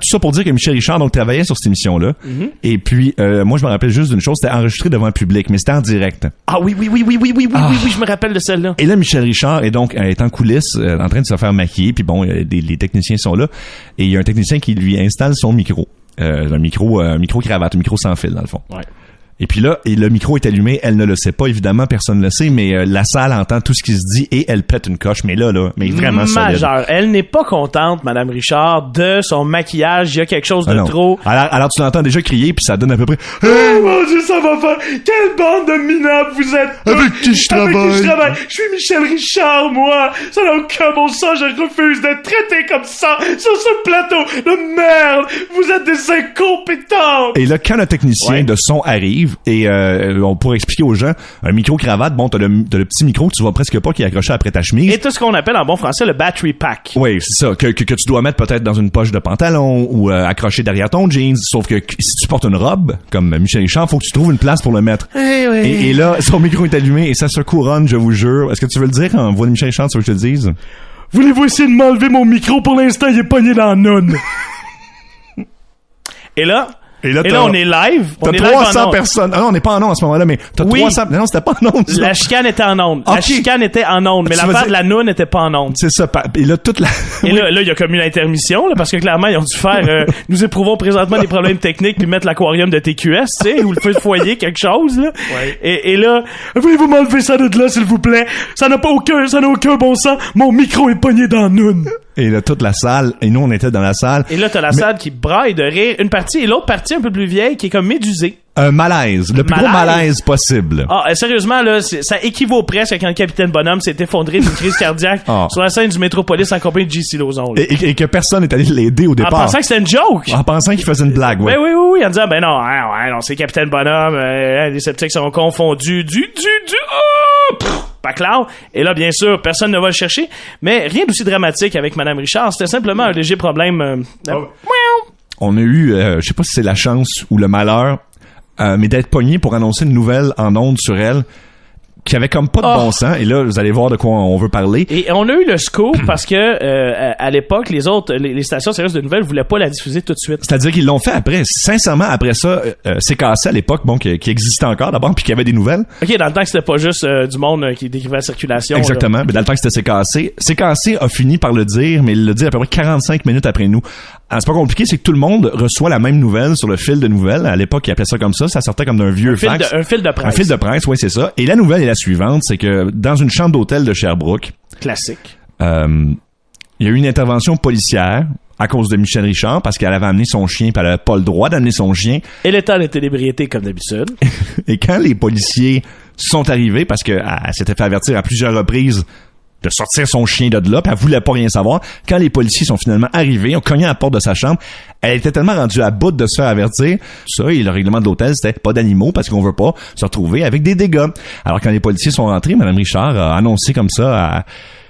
Tout ça pour dire que Michel Richard donc travaillait sur cette émission-là. Mm-hmm. Et puis moi je me rappelle juste d'une chose, c'était enregistré devant le public, mais c'était en direct. Ah oui, je me rappelle de celle-là. Et là Michel Richard est en coulisses en train de se faire maquiller, puis bon, les techniciens sont là et il y a un technicien qui lui installe son micro. Un micro cravate, un micro sans fil dans le fond. Ouais. Et puis là, le micro est allumé, elle ne le sait pas, évidemment, personne ne le sait, mais la salle entend tout ce qui se dit et elle pète une coche, mais mais vraiment solide. Majeur. Elle n'est pas contente, Madame Richard, de son maquillage, il y a quelque chose de trop. Alors tu l'entends déjà crier, puis ça donne à peu près « Oh mon Dieu, ça va faire! Quelle bande de minables vous êtes! Avec qui je travaille! Je suis Michel Richard, moi! Ça n'a aucun bon sens, je refuse d'être traité comme ça sur ce plateau de merde! Vous êtes des incompétents! » Et là, quand le technicien de son arrive, et on pourrait expliquer aux gens, un micro-cravate, bon, t'as le petit micro que tu vois presque pas qui est accroché après ta chemise. Et tout ce qu'on appelle en bon français le battery pack. Oui, c'est ça, que tu dois mettre peut-être dans une poche de pantalon ou accroché derrière ton jeans, sauf que si tu portes une robe, comme Michel Richard, faut que tu trouves une place pour le mettre. Oui. Et là, son micro est allumé et ça se couronne, je vous jure. Est-ce que tu veux le dire en voix de Michel Richard, tu veux que je te le dise? Voulez-vous essayer de m'enlever mon micro? Pour l'instant, il est pogné dans la nonne. Et là, on est live. T'as 300 personnes. Ah non, on n'est pas en ondes à ce moment-là, mais t'as 300... Non, c'était pas en ondes. La chicane était en ondes. Okay. La chicane était en ondes, mais l'affaire de la noune n'était pas en ondes. C'est ça. Et là, toute la... Et là, il y a comme une intermission, là, parce que clairement, ils ont dû faire... nous éprouvons présentement des problèmes techniques puis mettre l'aquarium de TQS, tu sais, ou le feu de foyer, quelque chose, là. Ouais. Et là, voulez-vous m'enlever ça de là, s'il vous plaît? Ça n'a aucun bon sens. Mon micro est pogné dans la noune. Et là, toute la salle, et nous, on était dans la salle. Et là, t'as la salle qui braille de rire, une partie, et l'autre partie un peu plus vieille, qui est comme médusée. Un malaise. Le plus gros malaise possible. Ah, sérieusement, là, ça équivaut presque à quand le capitaine Bonhomme s'est effondré d'une crise cardiaque sur la scène du Métropolis en compagnie de J.C. Lauzon. Et que personne n'est allé l'aider au départ. En pensant que c'était une joke. En pensant qu'il faisait une blague, oui. Oui, en disant, non, c'est capitaine Bonhomme, les sceptiques sont confondus, Paclard. Et là, bien sûr, personne ne va le chercher. Mais rien d'aussi dramatique avec Madame Richard. C'était simplement un léger problème. On a eu, je sais pas si c'est la chance ou le malheur, mais d'être pogné pour annoncer une nouvelle en ondes sur elle qui avait comme pas de bon sens. Et là, vous allez voir de quoi on veut parler. Et on a eu le scoop parce que à l'époque, les stations sérieuses de nouvelles voulaient pas la diffuser tout de suite. C'est-à-dire qu'ils l'ont fait après. Sincèrement, après ça, CKC à l'époque, bon, qui existait encore d'abord, puis qui avait des nouvelles. OK, dans le temps que c'était pas juste du monde qui décrivait la circulation. Exactement. Là. Mais dans le temps que c'était CKC. CKC a fini par le dire, mais il le dit à peu près 45 minutes après nous. Alors, c'est pas compliqué, c'est que tout le monde reçoit la même nouvelle sur le fil de nouvelles. À l'époque, ils appelaient ça comme ça. Ça sortait comme d'un vieux fax. Un fil de presse. Un fil de presse, oui, c'est ça. Et la nouvelle est la suivante, c'est que dans une chambre d'hôtel de Sherbrooke... Classique. Il y a eu une intervention policière à cause de Michel Richard, parce qu'elle avait amené son chien, puis elle avait pas le droit d'amener son chien. Et l'état était d'ébriété, comme d'habitude. Et quand les policiers sont arrivés, parce qu'elle s'était fait avertir à plusieurs reprises de sortir son chien de là, puis elle voulait pas rien savoir. Quand les policiers sont finalement arrivés, ont cogné à la porte de sa chambre, elle était tellement rendue à bout de se faire avertir. Ça, et le règlement de l'hôtel, c'était pas d'animaux parce qu'on veut pas se retrouver avec des dégâts. Alors quand les policiers sont rentrés, Mme Richard a annoncé comme ça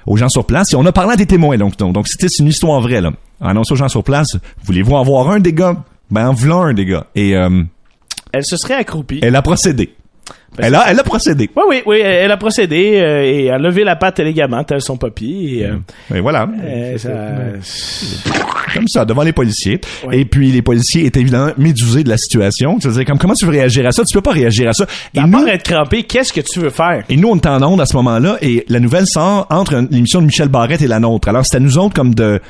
aux gens sur place, et on a parlé à des témoins, donc c'était une histoire vraie, là. On a annoncé aux gens sur place, voulez-vous avoir un dégât? Ben, en voulant un dégât. Et, elle se serait accroupie. Elle a procédé. Elle a procédé. Oui, elle a procédé et a levé la patte élégamment, tel son papy. Et voilà. Comme ça, devant les policiers. Ouais. Et puis, les policiers étaient évidemment médusés de la situation. Tu veux dire, comment tu veux réagir à ça? Tu peux pas réagir à ça. Et à part être crampé, qu'est-ce que tu veux faire? Et nous, on est en onde à ce moment-là, et la nouvelle sort entre l'émission de Michel Barrette et la nôtre. Alors, c'est à nous autres comme de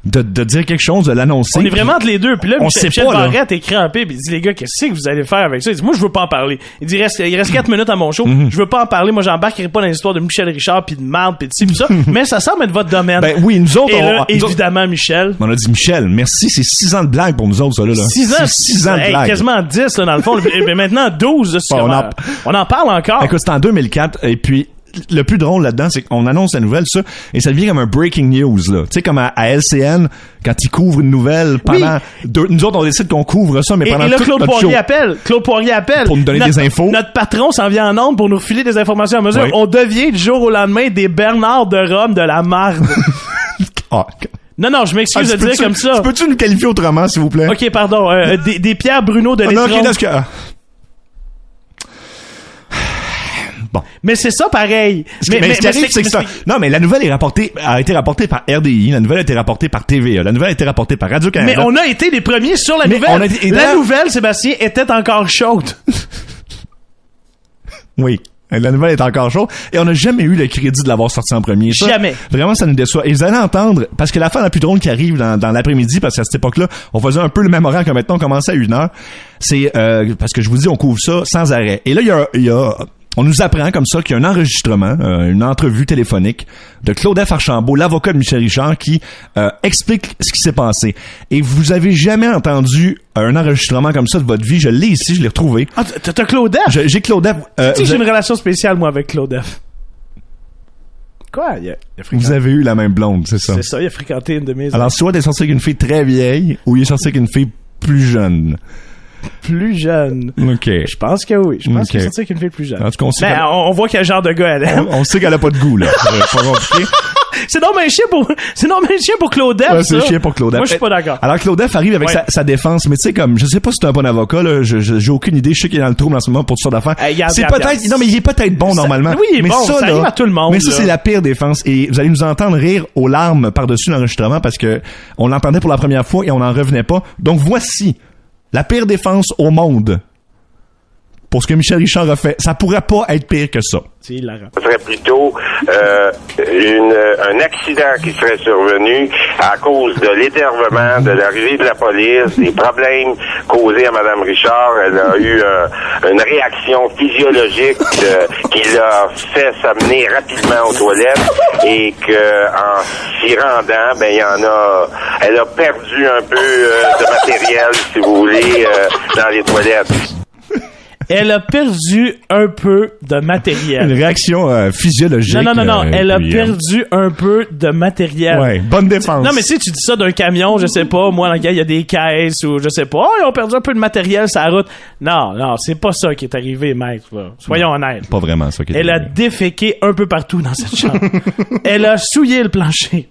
dire quelque chose, de l'annoncer. On est vraiment entre les deux. Puis là, Michel Barrette est crampé. Puis il dit, les gars, qu'est-ce que vous allez faire avec ça? Il dit, moi, je veux pas en parler. Il dit, il reste 4 minutes à mon show. Je veux pas en parler. Moi, j'embarquerai pas dans l'histoire de Michel Richard, puis de marde, puis de ci, puis ça. Mais ça semble être votre domaine. Ben oui, nous autres, et là, évidemment, Michel. On a dit, Michel, merci, c'est 6 ans de blague pour nous autres, ça, là. 6 ans? 6 ans de blague. Quasiment 10, là, dans le fond. Mais maintenant, 12, on en parle encore. Écoute, c'était en 2004, et puis, le plus drôle là-dedans, c'est qu'on annonce la nouvelle, ça, et ça devient comme un breaking news, là. Tu sais, comme à LCN, quand ils couvrent une nouvelle pendant nous autres, on décide qu'on couvre ça, mais pendant et là, tout Claude notre Poirier show. Claude Poirier appelle. Pour nous donner des infos. Notre patron s'en vient en ondes pour nous filer des informations à mesure. Oui. On devient, du jour au lendemain, des Bernard de Rome de la marde. Non, je m'excuse de dire comme ça. Peux-tu nous qualifier autrement, s'il vous plaît? OK, pardon. Des Pierre Bruno de l'étron. Bon. Mais c'est ça pareil. Ce qui arrive, c'est que ça. Non, mais la nouvelle a été rapportée par RDI, la nouvelle a été rapportée par TVA, la nouvelle a été rapportée par Radio-Canada. Mais on a été les premiers sur la nouvelle. La nouvelle, Sébastien, était encore chaude. Oui. La nouvelle est encore chaude et on n'a jamais eu le crédit de l'avoir sorti en premier. Ça, jamais. Vraiment, ça nous déçoit. Et vous allez entendre, parce que l'affaire la plus drôle qui arrive dans l'après-midi, parce qu'à cette époque-là, on faisait un peu le même horaire que maintenant, on commençait à 1h. C'est parce que je vous dis, on couvre ça sans arrêt. Et là, on nous apprend comme ça qu'il y a un enregistrement, une entrevue téléphonique de Claude F. Archambault, l'avocat de Michel Richard, qui explique ce qui s'est passé. Et vous avez jamais entendu un enregistrement comme ça de votre vie. Je l'ai ici, je l'ai retrouvé. Ah, t'as Claude F? J'ai Claude F. Tu sais, j'ai une relation spéciale, moi, avec Claude F. Quoi? Vous avez eu la même blonde, c'est ça? C'est ça, il a fréquenté une de mes... Alors, soit t'es sorti avec une fille très vieille, ou il est sorti avec une fille plus jeune. Plus jeune. OK. Je pense que oui. Je pense qu'il est sorti avec une fille plus jeune. En tout cas, on voit quel genre de gars elle est. On sait qu'elle a pas de goût, là. Pas compliqué. C'est non mais chien pour Claude F. Ouais, c'est chien pour Claude F. Moi, je suis pas d'accord. Alors, Claude F arrive avec sa défense, mais tu sais, comme, je sais pas si t'es un bon avocat, là, j'ai aucune idée, je sais qu'il est dans le trouble en ce moment pour toutes sortes d'affaires. C'est peut-être, non, mais il est peut-être bon, normalement. Oui, il est mais bon, ça arrive à tout le monde. Mais ça, c'est la pire défense. Et vous allez nous entendre rire aux larmes par-dessus l'enregistrement parce que on l'entendait pour la première fois et on n'en revenait pas. Donc, voici la pire défense au monde pour ce que Michel Richard a fait. Ça pourrait pas être pire que ça. C'est hilarant. Ce serait plutôt un accident qui serait survenu à cause de l'énervement, de l'arrivée de la police, des problèmes causés à Mme Richard. Elle a eu une réaction physiologique qui l'a fait s'amener rapidement aux toilettes et que en s'y rendant, elle a perdu un peu de matériel, si vous voulez, dans les toilettes. Elle a perdu un peu de matériel. Une réaction physiologique. Non. Elle a perdu un peu de matériel. Ouais, bonne défense. Non, mais si tu dis ça d'un camion, je sais pas, moi, dans lequel il y a des caisses ou je sais pas, ils ont perdu un peu de matériel sur la route. Non, c'est pas ça qui est arrivé, maître. Là. Soyons honnêtes. Pas vraiment ça qui est arrivé. Elle a déféqué un peu partout dans cette chambre. Elle a souillé le plancher.